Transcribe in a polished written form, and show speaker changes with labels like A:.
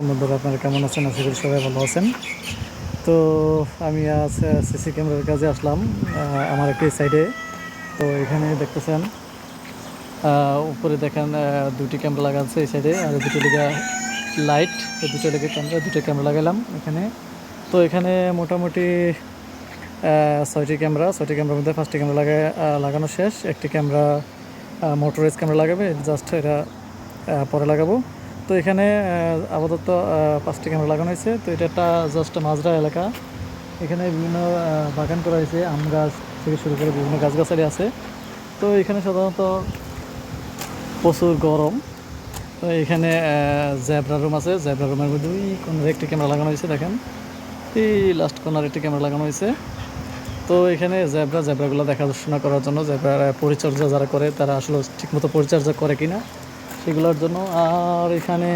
A: বন্ধুরা, আপনারা কেমন আছেন? আশা করি সবাই ভালো আছেন। তো আমি আজ সিসি ক্যামেরার কাজে আসলাম আমার একটি সাইডে। তো এখানে দেখতেছেন উপরে দেখেন দুটি ক্যামেরা লাগা আছে এই সাইডে, আর দুটো লেগে লাইট, দুটো লেগে ক্যামেরা, দুটো ক্যামেরা লাগালাম এখানে। তো এখানে মোটামুটি 6টি ক্যামেরার মধ্যে 5টি ক্যামেরা লাগানো শেষ। একটি ক্যামেরা মোটরাইজ ক্যামেরা লাগাবে, জাস্ট এটা পরে লাগাবো। তো এখানে আপাতত 5টি ক্যামেরা লাগানো হয়েছে। তো এটা একটা জাস্ট মাজরা এলাকা। এখানে বিভিন্ন বাগান করা হয়েছে, আম গাছ থেকে শুরু করে বিভিন্ন গাছগাছালি আছে। তো এখানে সাধারণত প্রচুর গরম। তো এখানে জ্যাবরা রুম আছে, জ্যাবরা রুমের মধ্যে ওই কোনারে একটি ক্যামেরা লাগানো হয়েছে, দেখেন এই লাস্ট কর্নার একটি ক্যামেরা লাগানো হয়েছে। তো এখানে জ্যাবরাগুলো দেখাশোনা করার জন্য, জ্যাবরার পরিচর্যা যারা করে তারা আসলে ঠিকমতো পরিচর্যা করে কিনা সেগুলোর জন্য। আর এখানে